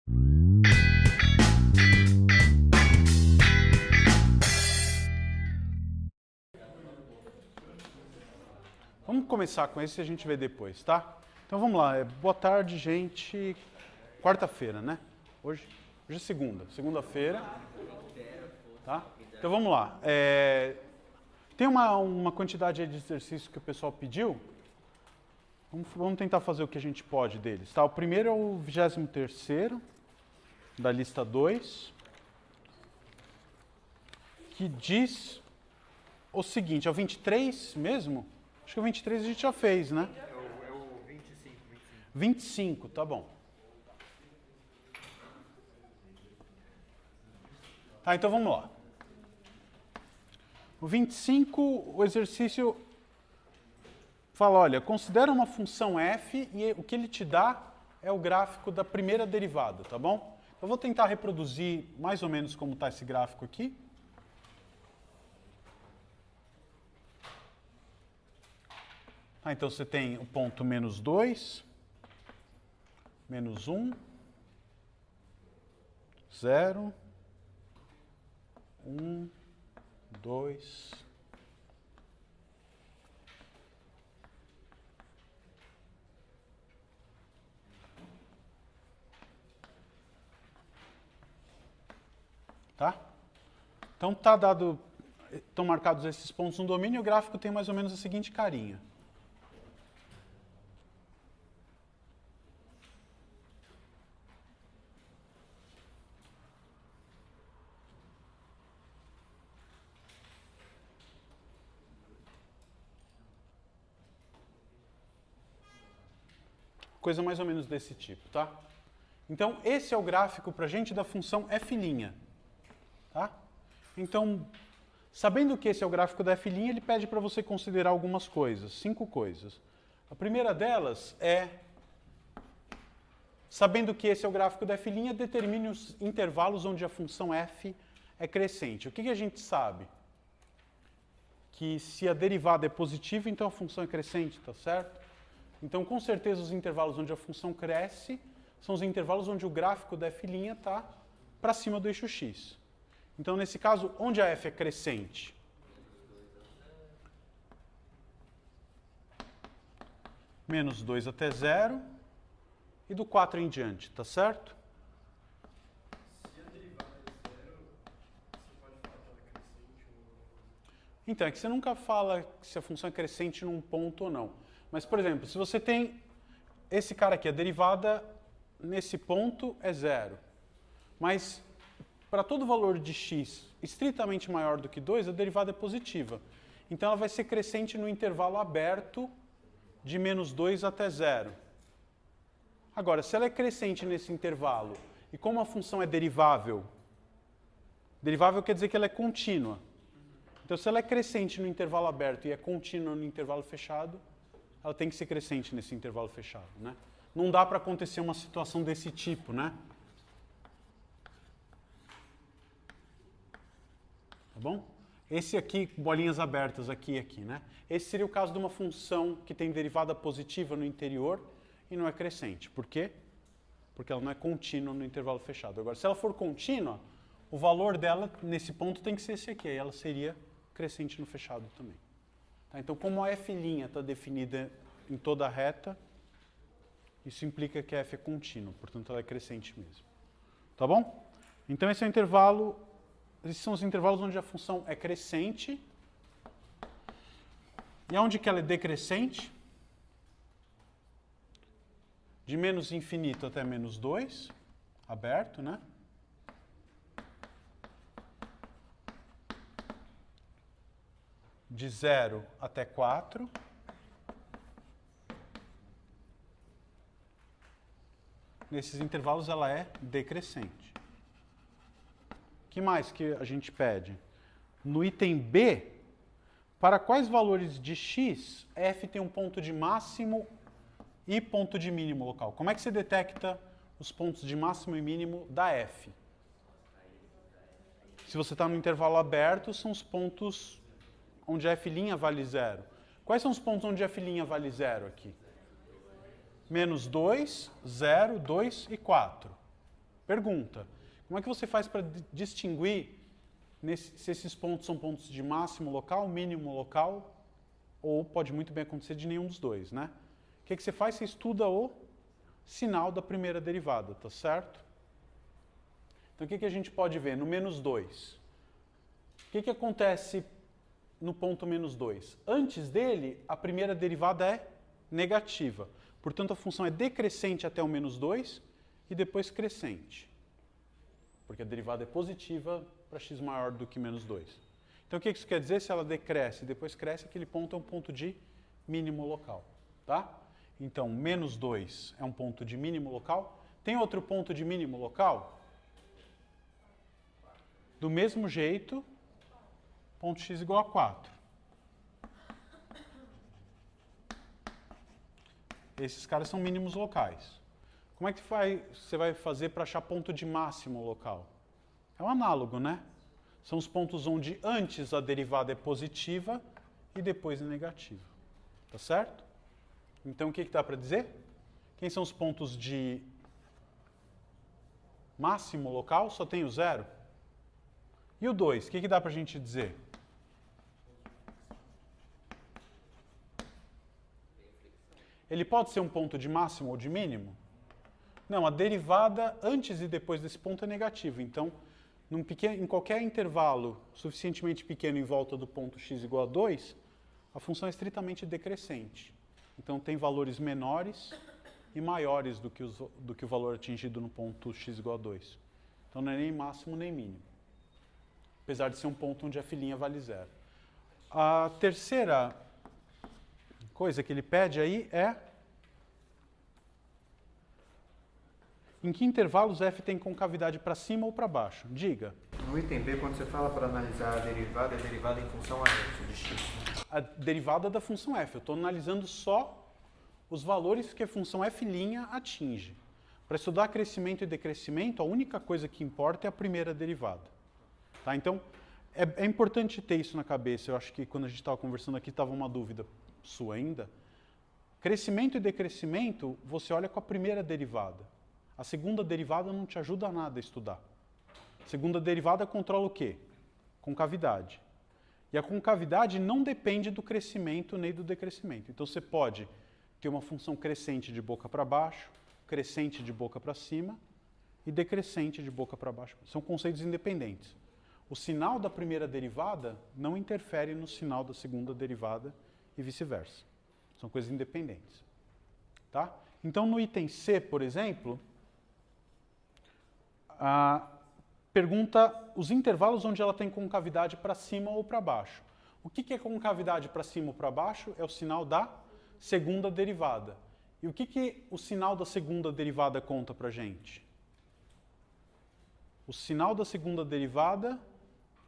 Vamos começar com esse e a gente vê depois, tá? Então vamos lá. Boa tarde, gente. Quarta-feira, né? Hoje é segunda-feira. Tá? Então vamos lá. Tem uma quantidade de exercícios que o pessoal pediu. Vamos tentar fazer o que a gente pode deles. Tá? O primeiro é o 23º, da lista 2, que diz o seguinte, é o 23 mesmo? Acho que o 23 a gente já fez, né? É o 25. 25, tá bom. Tá, então vamos lá. O 25, o exercício fala, olha, considera uma função f e o que ele te dá é o gráfico da primeira derivada, tá bom? Eu vou tentar reproduzir mais ou menos como está esse gráfico aqui. Ah, então você tem o ponto menos 2, menos 1, 0, 1, 2, tá? Então estão marcados esses pontos no domínio e o gráfico tem mais ou menos a seguinte carinha. Coisa mais ou menos desse tipo, tá? Então, esse é o gráfico para a gente da função f'. Tá? Então, sabendo que esse é o gráfico da f', ele pede para você considerar algumas coisas, 5 coisas. A primeira delas é, sabendo que esse é o gráfico da f', determine os intervalos onde a função f é crescente. O que a gente sabe? Que se a derivada é positiva, então a função é crescente, tá certo? Então, com certeza, os intervalos onde a função cresce são os intervalos onde o gráfico da f' está para cima do eixo x. Então, nesse caso, onde a f é crescente? Menos 2 até 0 e do 4 em diante, tá certo? Se a derivada é 0, você pode falar que ela é crescente ou... Então, é que você nunca fala se a função é crescente num ponto ou não. Mas, por exemplo, se você tem esse cara aqui, a derivada nesse ponto é 0. Mas, para todo valor de x estritamente maior do que 2, a derivada é positiva. Então, ela vai ser crescente no intervalo aberto de menos 2 até 0. Agora, se ela é crescente nesse intervalo, e como a função é derivável quer dizer que ela é contínua. Então, se ela é crescente no intervalo aberto e é contínua no intervalo fechado, ela tem que ser crescente nesse intervalo fechado, né? Não dá para acontecer uma situação desse tipo, né? Tá bom? Esse aqui, bolinhas abertas aqui e aqui, né? Esse seria o caso de uma função que tem derivada positiva no interior e não é crescente. Por quê? Porque ela não é contínua no intervalo fechado. Agora, se ela for contínua, o valor dela nesse ponto tem que ser esse aqui. Aí ela seria crescente no fechado também. Tá? Então, como a f' está definida em toda a reta, isso implica que a f é contínua, portanto ela é crescente mesmo. Tá bom? Então esse é o intervalo, esses são os intervalos onde a função é crescente. E onde que ela é decrescente? De menos infinito até menos 2, aberto, né? De 0 até 4. Nesses intervalos ela é decrescente. O que mais que a gente pede? No item B, para quais valores de x, f tem um ponto de máximo e ponto de mínimo local? Como é que você detecta os pontos de máximo e mínimo da f? Se você está no intervalo aberto, são os pontos onde f' vale 0. Quais são os pontos onde f' vale 0 aqui? Menos 2, 0, 2 e 4. Pergunta: como é que você faz para distinguir se esses pontos são pontos de máximo local, mínimo local, ou pode muito bem acontecer de nenhum dos dois, né? O que você faz? Você estuda o sinal da primeira derivada, tá certo? Então, o que a gente pode ver? No menos 2. O que acontece no ponto menos 2? Antes dele, a primeira derivada é negativa. Portanto, a função é decrescente até o menos 2 e depois crescente. Porque a derivada é positiva para x maior do que menos 2. Então, o que isso quer dizer? Se ela decresce e depois cresce, aquele ponto é um ponto de mínimo local. Tá? Então, menos 2 é um ponto de mínimo local. Tem outro ponto de mínimo local? Do mesmo jeito, ponto x igual a 4. Esses caras são mínimos locais. Como é que você vai fazer para achar ponto de máximo local? É um análogo, né? São os pontos onde antes a derivada é positiva e depois é negativa. Tá certo? Então, o que dá para dizer? Quem são os pontos de máximo local? Só tem o 0. E o 2? O que dá para a gente dizer? Ele pode ser um ponto de máximo ou de mínimo? Não, a derivada antes e depois desse ponto é negativa. Então, em qualquer intervalo suficientemente pequeno em volta do ponto x igual a 2, a função é estritamente decrescente. Então, tem valores menores e maiores do que o valor atingido no ponto x igual a 2. Então, não é nem máximo nem mínimo. Apesar de ser um ponto onde a filinha vale 0. A terceira coisa que ele pede aí é em que intervalos f tem concavidade para cima ou para baixo? Diga. No item B, quando você fala para analisar a derivada, é derivada em função a f de x. A derivada da função f. Eu estou analisando só os valores que a função f' atinge. Para estudar crescimento e decrescimento, a única coisa que importa é a primeira derivada. Tá? Então, é importante ter isso na cabeça. Eu acho que quando a gente estava conversando aqui, estava uma dúvida sua ainda. Crescimento e decrescimento, você olha com a primeira derivada. A segunda derivada não te ajuda a nada a estudar. A segunda derivada controla o quê? Concavidade. E a concavidade não depende do crescimento nem do decrescimento. Então você pode ter uma função crescente de boca para baixo, crescente de boca para cima e decrescente de boca para baixo. São conceitos independentes. O sinal da primeira derivada não interfere no sinal da segunda derivada e vice-versa. São coisas independentes. Tá? Então, no item C, por exemplo, pergunta os intervalos onde ela tem concavidade para cima ou para baixo. O que é concavidade para cima ou para baixo? É o sinal da segunda derivada. E o que o sinal da segunda derivada conta para a gente? O sinal da segunda derivada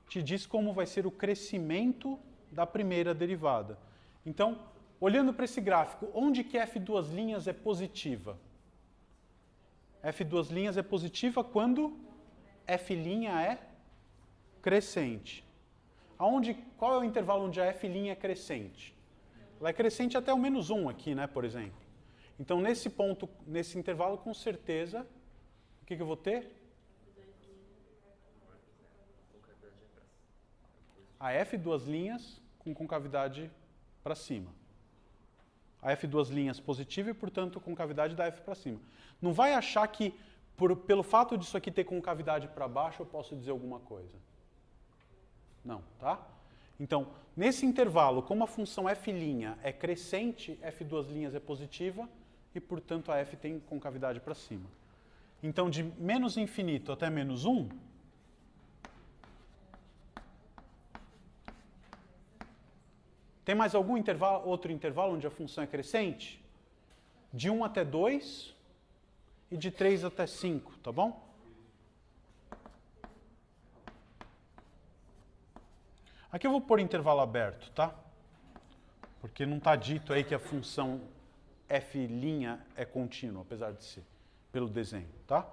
te diz como vai ser o crescimento da primeira derivada. Então, olhando para esse gráfico, onde que f² é positiva? f² é positiva quando f' é crescente. Qual é o intervalo onde a f' é crescente? Ela é crescente até o menos 1 aqui, né, por exemplo. Então, nesse ponto, nesse intervalo, com certeza, o que eu vou ter? A f² com concavidade para cima. A f² positiva e, portanto, concavidade da f para cima. Não vai achar que, pelo fato disso aqui ter concavidade para baixo, eu posso dizer alguma coisa. Não, tá? Então, nesse intervalo, como a função f' é crescente, f² é positiva e, portanto, a f tem concavidade para cima. Então, de menos infinito até menos 1, tem mais algum outro intervalo onde a função é crescente? De 1 até 2 e de 3 até 5, tá bom? Aqui eu vou pôr intervalo aberto, tá? Porque não está dito aí que a função f' é contínua, apesar de ser, pelo desenho, tá?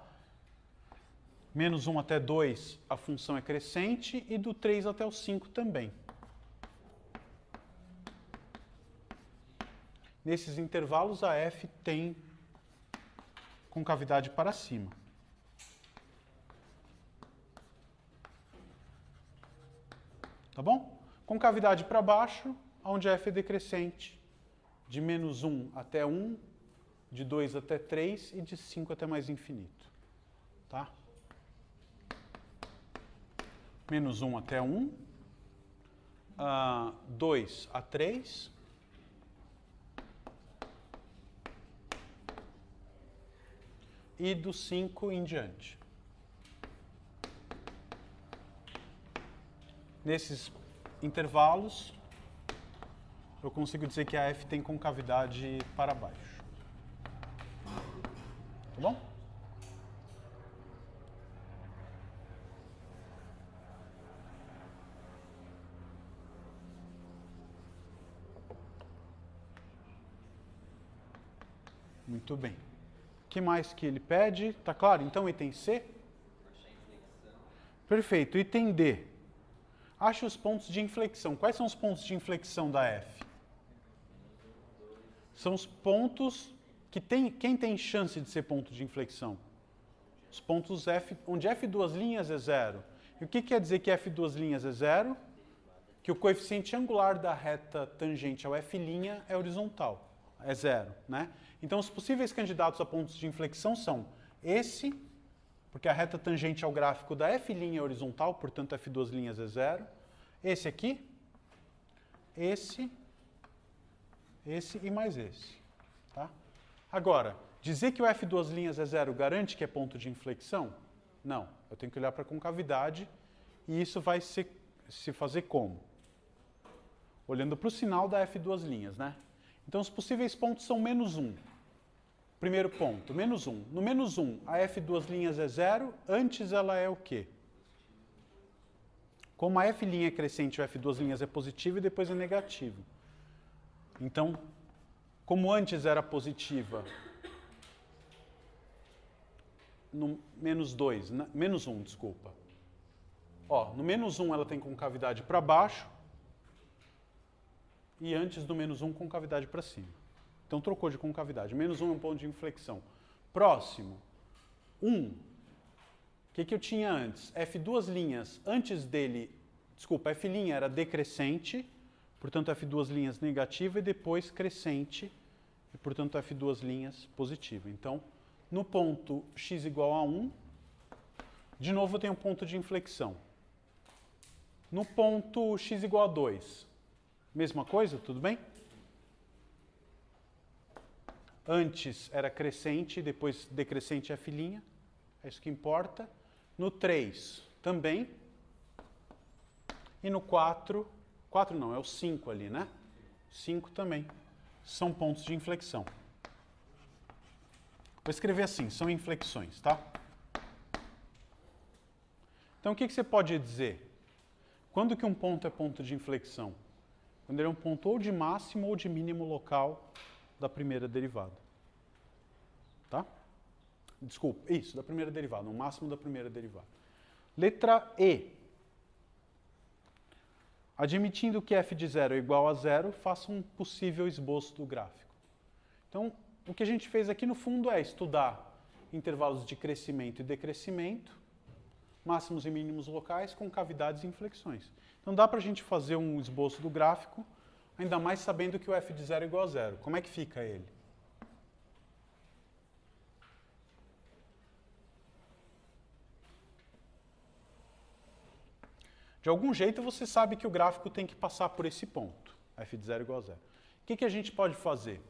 Menos 1 até 2, a função é crescente e do 3 até o 5 também. Nesses intervalos, a f tem concavidade para cima. Tá bom? Concavidade para baixo, onde f é decrescente, de menos 1 até 1, de 2 até 3 e de 5 até mais infinito. Tá? Menos 1 até 1, 2 a 3, e do 5 em diante. Nesses intervalos, eu consigo dizer que a f tem concavidade para baixo. Tá bom? Muito bem. O que mais que ele pede? Tá claro? Então, item C? Perfeito. Item D. Ache os pontos de inflexão. Quais são os pontos de inflexão da f? São os pontos que tem... Quem tem chance de ser ponto de inflexão? Os pontos f, onde f duas linhas é zero. E o que quer dizer que f duas linhas é zero? Que o coeficiente angular da reta tangente ao f' é horizontal. É zero, né? Então, os possíveis candidatos a pontos de inflexão são esse, porque a reta tangente ao gráfico da f' é horizontal, portanto, f duas linhas é zero. Esse aqui, esse e mais esse. Tá? Agora, dizer que o f duas linhas é zero garante que é ponto de inflexão? Não. Eu tenho que olhar para a concavidade e isso vai se fazer como? Olhando para o sinal da f duas linhas, né? Então, os possíveis pontos são menos 1. Primeiro ponto, menos 1. No menos 1, a f duas linhas é zero, antes ela é o quê? Como a f' é crescente, o f duas linhas é positivo e depois é negativo. Então, como antes era positiva, no menos 2, menos 1, desculpa. Ó, no menos 1 ela tem concavidade para baixo, e antes do menos 1, concavidade para cima. Então, trocou de concavidade. Menos 1 é um ponto de inflexão. Próximo. 1. O que eu tinha antes? F duas linhas. Antes dele, desculpa, F' era decrescente, portanto, F duas linhas negativa, e depois crescente, e, portanto, F duas linhas positiva. Então, no ponto x igual a 1, de novo eu tenho um ponto de inflexão. No ponto x igual a 2, mesma coisa, tudo bem? Antes era crescente, depois decrescente F', é isso que importa. No 3 também. E no 4, 4 não, é o 5 ali, né? 5 também. São pontos de inflexão. Vou escrever assim, são inflexões, tá? Então, o que você pode dizer? Quando que um ponto é ponto de inflexão? Quando ele é um ponto ou de máximo ou de mínimo local da primeira derivada. Tá? Desculpa, isso, da primeira derivada, o máximo da primeira derivada. Letra E. Admitindo que f de 0 é igual a 0, faça um possível esboço do gráfico. Então, o que a gente fez aqui no fundo é estudar intervalos de crescimento e decrescimento, máximos e mínimos locais, concavidades e inflexões. Então dá para a gente fazer um esboço do gráfico, ainda mais sabendo que o f de 0 é igual a 0. Como é que fica ele? De algum jeito você sabe que o gráfico tem que passar por esse ponto, f de 0 igual a 0. O que a gente pode fazer?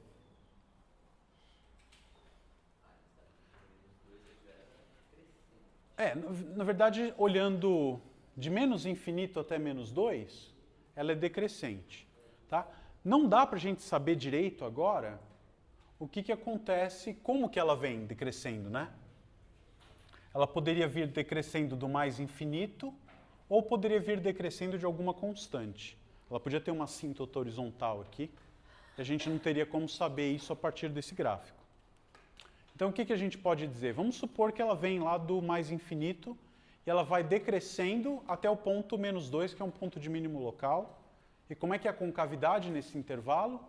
Na verdade, olhando de menos infinito até menos 2, ela é decrescente. Tá? Não dá para a gente saber direito agora o que acontece, como que ela vem decrescendo, né? Ela poderia vir decrescendo do mais infinito ou poderia vir decrescendo de alguma constante. Ela podia ter uma assíntota horizontal aqui, e a gente não teria como saber isso a partir desse gráfico. Então, o que a gente pode dizer? Vamos supor que ela vem lá do mais infinito e ela vai decrescendo até o ponto menos 2, que é um ponto de mínimo local. E como é que é a concavidade nesse intervalo?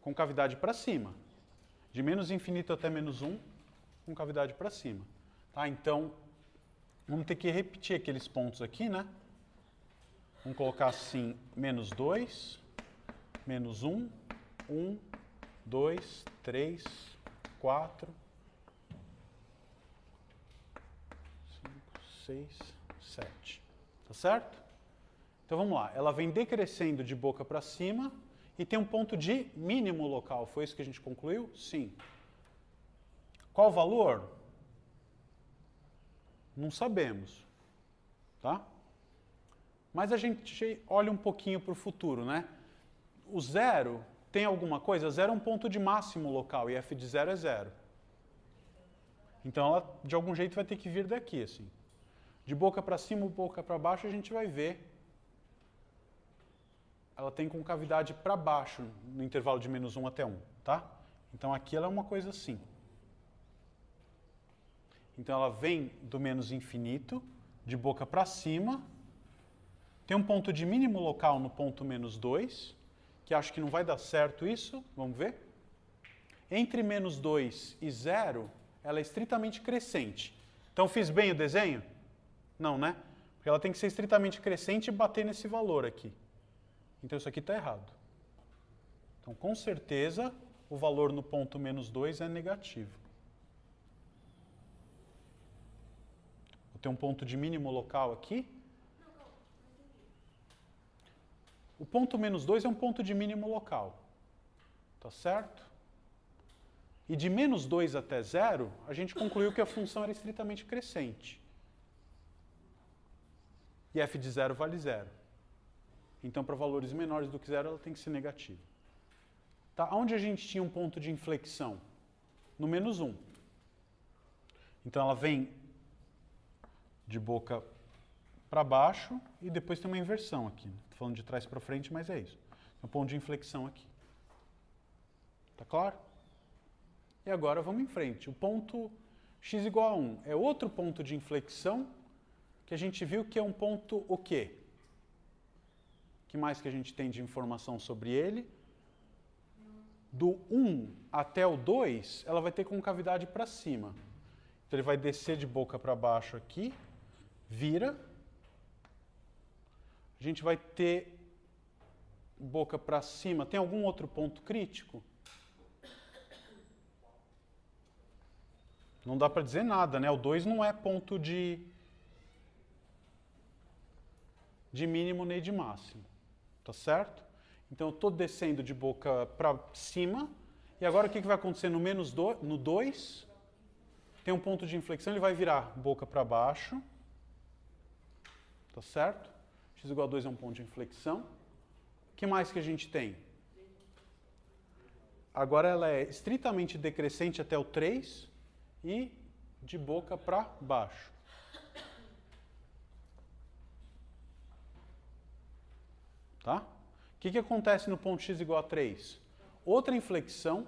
Concavidade para cima. De menos infinito até menos 1, concavidade para cima. Tá? Então, vamos ter que repetir aqueles pontos aqui, né? Vamos colocar assim, menos 2, menos 1, 1, 2, 3, 4, 5, 6, 7. Tá certo? Então vamos lá. Ela vem decrescendo de boca para cima e tem um ponto de mínimo local. Foi isso que a gente concluiu? Sim. Qual o valor? Não sabemos. Tá? Mas a gente olha um pouquinho para o futuro, né? O zero tem alguma coisa? Zero é um ponto de máximo local e f de zero é zero. Então ela, de algum jeito, vai ter que vir daqui, assim. De boca para cima ou boca para baixo, a gente vai ver. Ela tem concavidade para baixo no intervalo de menos 1 até 1, tá? Então aqui ela é uma coisa assim. Então ela vem do menos infinito, de boca para cima. Tem um ponto de mínimo local no ponto menos 2, que acho que não vai dar certo isso. Vamos ver? Entre menos 2 e 0, ela é estritamente crescente. Então fiz bem o desenho? Não, né? Porque ela tem que ser estritamente crescente e bater nesse valor aqui. Então isso aqui está errado. Então com certeza o valor no ponto menos 2 é negativo. Vou ter um ponto de mínimo local aqui. O ponto menos 2 é um ponto de mínimo local. Tá certo? E de menos 2 até 0, a gente concluiu que a função era estritamente crescente. E f de 0 vale 0. Então, para valores menores do que 0, ela tem que ser negativa. Tá? Onde a gente tinha um ponto de inflexão? No menos 1. Então, ela vem de boca para baixo e depois tem uma inversão aqui. Estou falando de trás para frente, mas é isso. É um ponto de inflexão aqui. Tá claro? E agora vamos em frente. O ponto x igual a 1 é outro ponto de inflexão que a gente viu que é um ponto o quê? O que mais que a gente tem de informação sobre ele? Do 1 até o 2, ela vai ter concavidade para cima. Então ele vai descer de boca para baixo aqui, vira. A gente vai ter boca para cima. Tem algum outro ponto crítico? Não dá para dizer nada, né? O 2 não é ponto de mínimo nem de máximo. Tá certo? Então eu estou descendo de boca para cima. E agora o que vai acontecer no menos 2? No 2, tem um ponto de inflexão, ele vai virar boca para baixo. Tá certo? X igual a 2 é um ponto de inflexão. O que mais que a gente tem? Agora ela é estritamente decrescente até o 3 e de boca para baixo. Tá? O que acontece no ponto x igual a 3? Outra inflexão,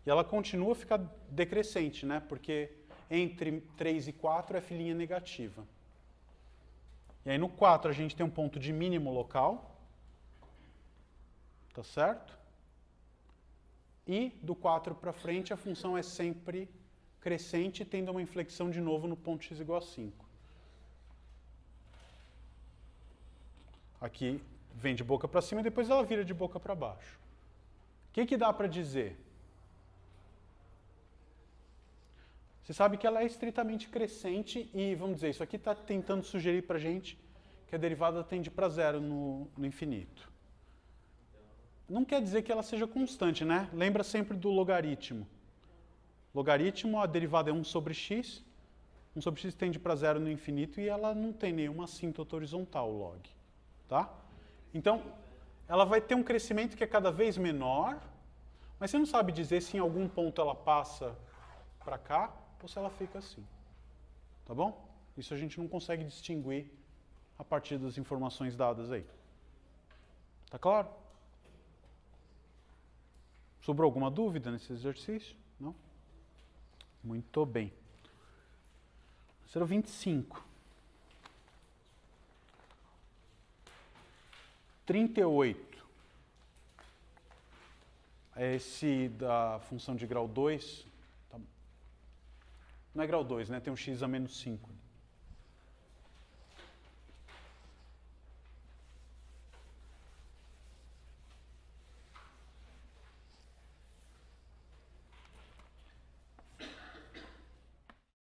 e ela continua a ficar decrescente, né? Porque entre 3 e 4 é filinha negativa. E aí no 4 a gente tem um ponto de mínimo local. Tá certo? E do 4 para frente a função é sempre crescente, tendo uma inflexão de novo no ponto x igual a 5. Aqui vem de boca para cima e depois ela vira de boca para baixo. O que dá para dizer? Você sabe que ela é estritamente crescente e, vamos dizer, isso aqui está tentando sugerir para a gente que a derivada tende para zero no infinito. Não quer dizer que ela seja constante, né? Lembra sempre do logaritmo. Logaritmo, a derivada é 1 sobre x. 1 sobre x tende para zero no infinito e ela não tem nenhuma assíntota horizontal, log. Tá? Então, ela vai ter um crescimento que é cada vez menor, mas você não sabe dizer se em algum ponto ela passa para cá ou se ela fica assim. Tá bom? Isso a gente não consegue distinguir a partir das informações dadas aí. Tá claro? Sobrou alguma dúvida nesse exercício? Não? Muito bem. Será 25. 38. É esse da função de grau 2. Tá. Não é grau 2, né? Tem um x a menos 5.